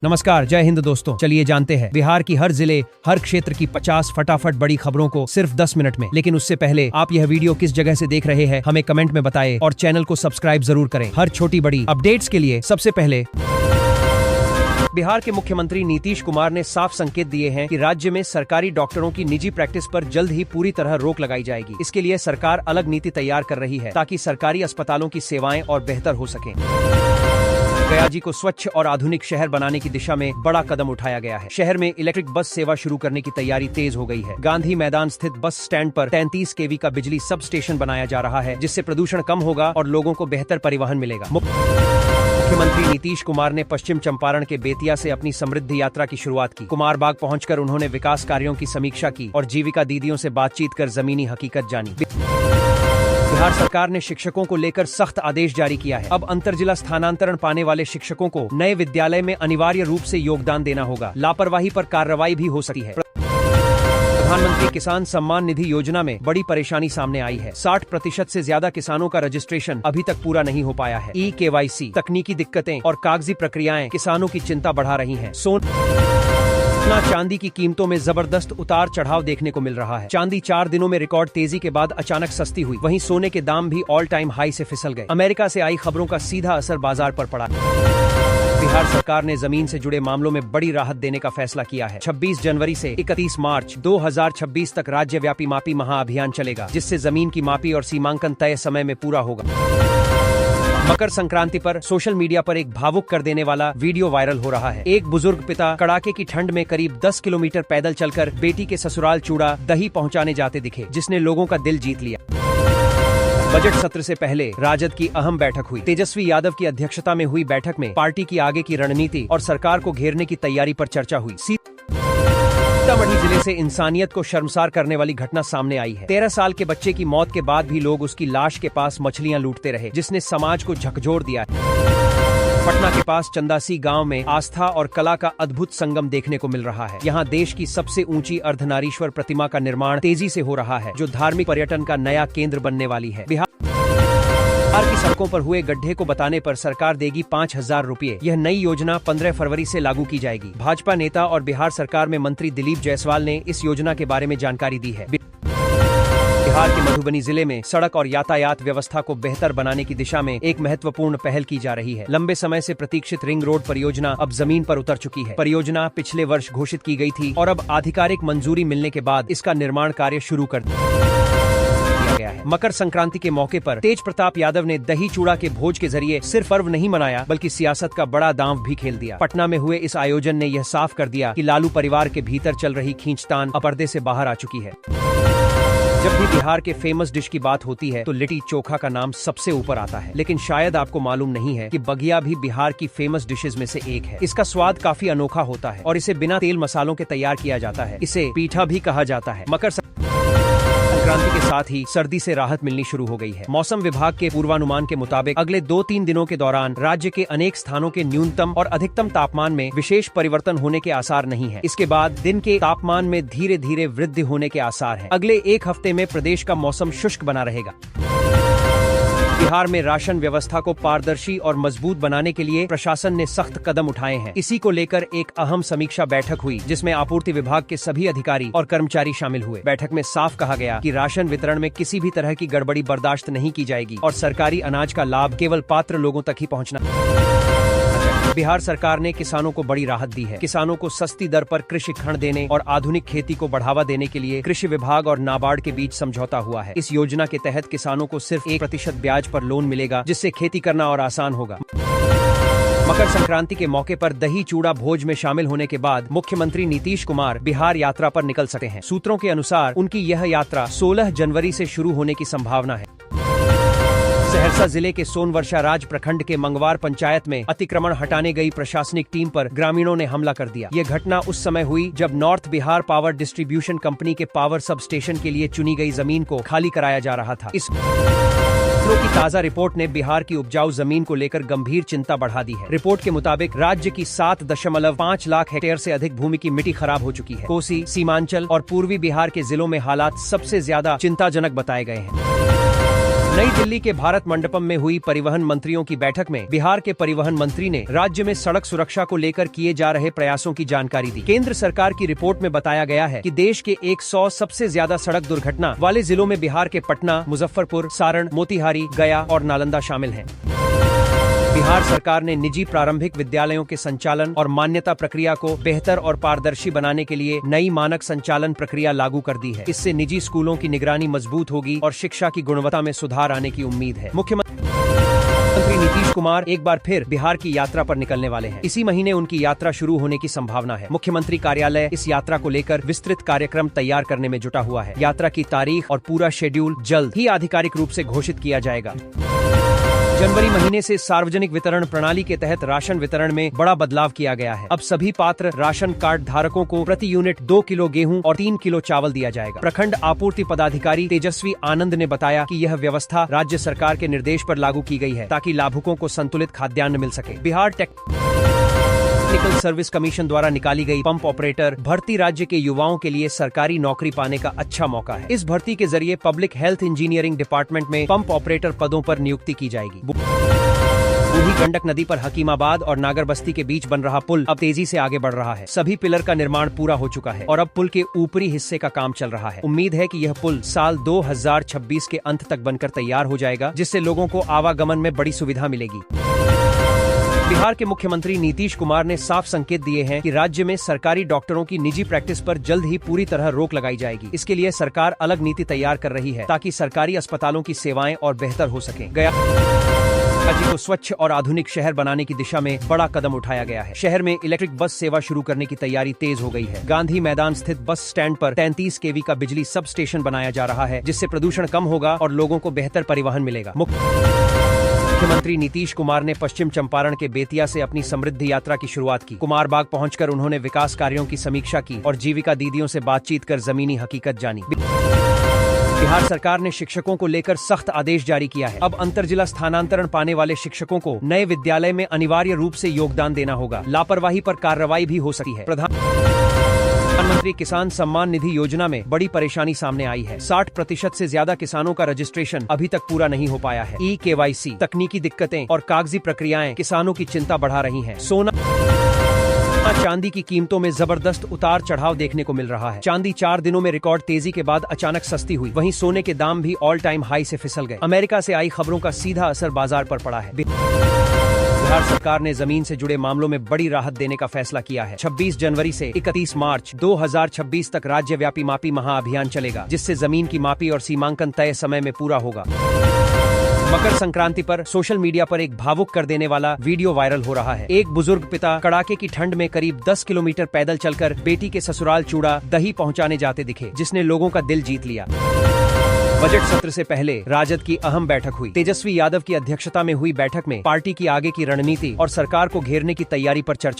नमस्कार, जय हिंद दोस्तों। चलिए जानते हैं बिहार की हर जिले, हर क्षेत्र की 50 फटाफट बड़ी खबरों को सिर्फ 10 मिनट में। लेकिन उससे पहले आप यह वीडियो किस जगह से देख रहे हैं हमें कमेंट में बताएं और चैनल को सब्सक्राइब जरूर करें। हर छोटी बड़ी अपडेट्स के लिए सबसे पहले बिहार के मुख्यमंत्री नीतीश कुमार ने साफ संकेत दिए हैं कि राज्य में सरकारी डॉक्टरों की निजी प्रैक्टिस पर जल्द ही पूरी तरह रोक लगाई जाएगी। इसके लिए सरकार अलग नीति तैयार कर रही है ताकि सरकारी अस्पतालों की सेवाएं और बेहतर हो सकें। गया जी को स्वच्छ और आधुनिक शहर बनाने की दिशा में बड़ा कदम उठाया गया है। शहर में इलेक्ट्रिक बस सेवा शुरू करने की तैयारी तेज हो गई है। गांधी मैदान स्थित बस स्टैंड पर 33 kV का बिजली सब स्टेशन बनाया जा रहा है, जिससे प्रदूषण कम होगा और लोगों को बेहतर परिवहन मिलेगा। मुख्यमंत्री नीतीश कुमार ने पश्चिम चंपारण के बेतिया से अपनी समृद्धि यात्रा की शुरुआत की। कुमारबाग पहुंचकर उन्होंने विकास कार्यों की समीक्षा की और जीविका दीदियों से बातचीत कर जमीनी हकीकत जानी। बिहार सरकार ने शिक्षकों को लेकर सख्त आदेश जारी किया है। अब अंतरजिला स्थानांतरण पाने वाले शिक्षकों को नए विद्यालय में अनिवार्य रूप से योगदान देना होगा। लापरवाही पर कार्रवाई भी हो सकती है। प्रधानमंत्री किसान सम्मान निधि योजना में बड़ी परेशानी सामने आई है। 60% से ज्यादा किसानों का रजिस्ट्रेशन अभी तक पूरा नहीं हो पाया है। KYC, तकनीकी दिक्कतें और कागजी प्रक्रियाएं किसानों की चिंता बढ़ा रही हैं। सोना चांदी की कीमतों में जबरदस्त उतार चढ़ाव देखने को मिल रहा है। चांदी 4 दिनों में रिकॉर्ड तेजी के बाद अचानक सस्ती हुई। वहीं सोने के दाम भी ऑल टाइम हाई से फिसल गए। अमेरिका से आई खबरों का सीधा असर बाजार पर पड़ा। बिहार सरकार ने जमीन से जुड़े मामलों में बड़ी राहत देने का फैसला किया है। 26 जनवरी से 31 मार्च 2026 तक राज्यव्यापी मापी महाअभियान चलेगा, जिससे जमीन की मापी और सीमांकन तय समय में पूरा होगा। मकर संक्रांति पर सोशल मीडिया पर एक भावुक कर देने वाला वीडियो वायरल हो रहा है। एक बुजुर्ग पिता कड़ाके की ठंड में करीब 10 किलोमीटर पैदल चलकर बेटी के ससुराल चूड़ा दही पहुंचाने जाते दिखे, जिसने लोगों का दिल जीत लिया। बजट सत्र से पहले राजद की अहम बैठक हुई। तेजस्वी यादव की अध्यक्षता में हुई बैठक में पार्टी की आगे की रणनीति और सरकार को घेरने की तैयारी पर चर्चा हुई। सीतामढ़ी जिले से इंसानियत को शर्मसार करने वाली घटना सामने आई है। 13 साल के बच्चे की मौत के बाद भी लोग उसकी लाश के पास मछलियां लूटते रहे, जिसने समाज को झकझोर दिया है। पटना के पास चंदासी गांव में आस्था और कला का अद्भुत संगम देखने को मिल रहा है। यहाँ देश की सबसे ऊंची अर्धनारीश्वर प्रतिमा का निर्माण तेजी से हो रहा है, जो धार्मिक पर्यटन का नया केंद्र बनने वाली है। बिहार की सड़कों पर हुए गड्ढे को बताने पर सरकार देगी 5000 रुपए। यह नई योजना 15 फरवरी से लागू की जाएगी। भाजपा नेता और बिहार सरकार में मंत्री दिलीप जायसवाल ने इस योजना के बारे में जानकारी दी है। बिहार के मधुबनी जिले में सड़क और यातायात व्यवस्था को बेहतर बनाने की दिशा में एक महत्वपूर्ण पहल की जा रही है। लंबे समय से प्रतीक्षित रिंग रोड परियोजना अब जमीन पर उतर चुकी है। परियोजना पिछले वर्ष घोषित की गई थी और अब आधिकारिक मंजूरी मिलने के बाद इसका निर्माण कार्य शुरू कर दिया गया है। मकर संक्रांति के मौके पर तेज प्रताप यादव ने दही चूड़ा के भोज के जरिए सिर्फ पर्व नहीं मनाया, बल्कि सियासत का बड़ा दांव भी खेल दिया। पटना में हुए इस आयोजन ने यह साफ कर दिया कि लालू परिवार के भीतर चल रही खींचतान अब पर्दे से बाहर आ चुकी है। जब भी बिहार के फेमस डिश की बात होती है तो लिट्टी चोखा का नाम सबसे ऊपर आता है, लेकिन शायद आपको मालूम नहीं है कि बगिया भी बिहार की फेमस डिशेज में से एक है। इसका स्वाद काफी अनोखा होता है और इसे बिना तेल मसालों के तैयार किया जाता है। इसे पीठा भी कहा जाता है। मकर संक्रांति के साथ ही सर्दी से राहत मिलनी शुरू हो गई है। मौसम विभाग के पूर्वानुमान के मुताबिक अगले 2-3 दिनों के दौरान राज्य के अनेक स्थानों के न्यूनतम और अधिकतम तापमान में विशेष परिवर्तन होने के आसार नहीं है। इसके बाद दिन के तापमान में धीरे धीरे वृद्धि होने के आसार हैं। अगले एक हफ्ते में प्रदेश का मौसम शुष्क बना रहेगा। बिहार में राशन व्यवस्था को पारदर्शी और मजबूत बनाने के लिए प्रशासन ने सख्त कदम उठाए हैं। इसी को लेकर एक अहम समीक्षा बैठक हुई, जिसमें आपूर्ति विभाग के सभी अधिकारी और कर्मचारी शामिल हुए। बैठक में साफ कहा गया कि राशन वितरण में किसी भी तरह की गड़बड़ी बर्दाश्त नहीं की जाएगी और सरकारी अनाज का लाभ केवल पात्र लोगों तक ही पहुँचना। बिहार सरकार ने किसानों को बड़ी राहत दी है। किसानों को सस्ती दर पर कृषि ऋण देने और आधुनिक खेती को बढ़ावा देने के लिए कृषि विभाग और नाबार्ड के बीच समझौता हुआ है। इस योजना के तहत किसानों को सिर्फ 1% ब्याज पर लोन मिलेगा, जिससे खेती करना और आसान होगा। मकर संक्रांति के मौके पर दही चूड़ा भोज में शामिल होने के बाद मुख्यमंत्री नीतीश कुमार बिहार यात्रा पर निकल सकते हैं। सूत्रों के अनुसार उनकी यह यात्रा 16 जनवरी से शुरू होने की संभावना है। सहरसा जिले के सोनवर्षा राज प्रखंड के मंगवार पंचायत में अतिक्रमण हटाने गई प्रशासनिक टीम पर ग्रामीणों ने हमला कर दिया। ये घटना उस समय हुई जब north Bihar power distribution company के पावर सब स्टेशन के लिए चुनी गई जमीन को खाली कराया जा रहा था। इस की ताजा रिपोर्ट ने बिहार की उपजाऊ जमीन को लेकर गंभीर चिंता बढ़ा दी है। रिपोर्ट के मुताबिक राज्य की 7.5 लाख हेक्टेयर से अधिक भूमि की मिट्टी खराब हो चुकी है। कोसी, सीमांचल और पूर्वी बिहार के जिलों में हालात सबसे ज्यादा चिंताजनक बताए गए हैं। नई दिल्ली के भारत मंडपम में हुई परिवहन मंत्रियों की बैठक में बिहार के परिवहन मंत्री ने राज्य में सड़क सुरक्षा को लेकर किए जा रहे प्रयासों की जानकारी दी। केंद्र सरकार की रिपोर्ट में बताया गया है कि देश के 100 सबसे ज्यादा सड़क दुर्घटना वाले जिलों में बिहार के पटना, मुजफ्फरपुर, सारण, मोतिहारी, गया और नालंदा शामिल हैं। बिहार सरकार ने निजी प्रारंभिक विद्यालयों के संचालन और मान्यता प्रक्रिया को बेहतर और पारदर्शी बनाने के लिए नई मानक संचालन प्रक्रिया लागू कर दी है। इससे निजी स्कूलों की निगरानी मजबूत होगी और शिक्षा की गुणवत्ता में सुधार आने की उम्मीद है। मुख्यमंत्री नीतीश कुमार एक बार फिर बिहार की यात्रा पर निकलने वाले हैं। इसी महीने उनकी यात्रा शुरू होने की संभावना है। मुख्यमंत्री कार्यालय इस यात्रा को लेकर विस्तृत कार्यक्रम तैयार करने में जुटा हुआ है। यात्रा की तारीख और पूरा शेड्यूल जल्द ही आधिकारिक रूप से घोषित किया जाएगा। जनवरी महीने से सार्वजनिक वितरण प्रणाली के तहत राशन वितरण में बड़ा बदलाव किया गया है। अब सभी पात्र राशन कार्ड धारकों को प्रति यूनिट 2 किलो गेहूं और 3 किलो चावल दिया जाएगा। प्रखंड आपूर्ति पदाधिकारी तेजस्वी आनंद ने बताया कि यह व्यवस्था राज्य सरकार के निर्देश पर लागू की गई है ताकि लाभुकों को संतुलित खाद्यान्न मिल सके। बिहार टेक्निकल सर्विस कमीशन द्वारा निकाली गई पंप ऑपरेटर भर्ती राज्य के युवाओं के लिए सरकारी नौकरी पाने का अच्छा मौका है। इस भर्ती के जरिए पब्लिक हेल्थ इंजीनियरिंग डिपार्टमेंट में पंप ऑपरेटर पदों पर नियुक्ति की जाएगी। बूढ़ी गंडक नदी पर हकीमाबाद और नागरबस्ती के बीच बन रहा पुल अब तेजी से आगे बढ़ रहा है। सभी पिलर का निर्माण पूरा हो चुका है और अब पुल के ऊपरी हिस्से का काम चल रहा है। उम्मीद है कि यह पुल साल 2026 के अंत तक बनकर तैयार हो जाएगा, जिससे लोगों को आवागमन में बड़ी सुविधा मिलेगी। बिहार के मुख्यमंत्री नीतीश कुमार ने साफ संकेत दिए हैं कि राज्य में सरकारी डॉक्टरों की निजी प्रैक्टिस पर जल्द ही पूरी तरह रोक लगाई जाएगी। इसके लिए सरकार अलग नीति तैयार कर रही है ताकि सरकारी अस्पतालों की सेवाएं और बेहतर हो सकें। गया राज्य को स्वच्छ और आधुनिक शहर बनाने की दिशा में बड़ा कदम उठाया गया है। शहर में इलेक्ट्रिक बस सेवा शुरू करने की तैयारी तेज हो गई है। गांधी मैदान स्थित बस स्टैंड पर 33 kV का बिजली सब स्टेशन बनाया जा रहा है, जिससे प्रदूषण कम होगा और लोगों को बेहतर परिवहन मिलेगा। मुख्यमंत्री नीतीश कुमार ने पश्चिम चंपारण के बेतिया से अपनी समृद्धि यात्रा की शुरुआत की। कुमारबाग पहुंचकर उन्होंने विकास कार्यों की समीक्षा की और जीविका दीदियों से बातचीत कर जमीनी हकीकत जानी। बिहार सरकार ने शिक्षकों को लेकर सख्त आदेश जारी किया है। अब अंतरजिला स्थानांतरण पाने वाले शिक्षकों को नए विद्यालय में अनिवार्य रूप से योगदान देना होगा। लापरवाही पर कार्रवाई भी हो सकती है। प्रधानमंत्री किसान सम्मान निधि योजना में बड़ी परेशानी सामने आई है। 60% से ज्यादा किसानों का रजिस्ट्रेशन अभी तक पूरा नहीं हो पाया है। KYC, तकनीकी दिक्कतें और कागजी प्रक्रियाएं किसानों की चिंता बढ़ा रही हैं। सोना चांदी की कीमतों में जबरदस्त उतार चढ़ाव देखने को मिल रहा है। चांदी 4 दिनों में रिकॉर्ड तेजी के बाद अचानक सस्ती हुई। वहीं सोने के दाम भी ऑल टाइम हाई से फिसल गए। अमेरिका से आई खबरों का सीधा असर बाजार पर पड़ा है। बिहार सरकार ने जमीन से जुड़े मामलों में बड़ी राहत देने का फैसला किया है। 26 जनवरी से 31 मार्च 2026 तक राज्यव्यापी मापी महाअभियान चलेगा, जिससे जमीन की मापी और सीमांकन तय समय में पूरा होगा। मकर संक्रांति पर सोशल मीडिया पर एक भावुक कर देने वाला वीडियो वायरल हो रहा है। एक बुजुर्ग पिता कड़ाके की ठंड में करीब 10 किलोमीटर पैदल चलकर बेटी के ससुराल चूड़ा दही पहुंचाने जाते दिखे, जिसने लोगों का दिल जीत लिया। बजट सत्र से पहले राजद की अहम बैठक हुई। तेजस्वी यादव की अध्यक्षता में हुई बैठक में पार्टी की आगे की रणनीति और सरकार को घेरने की तैयारी पर चर्चा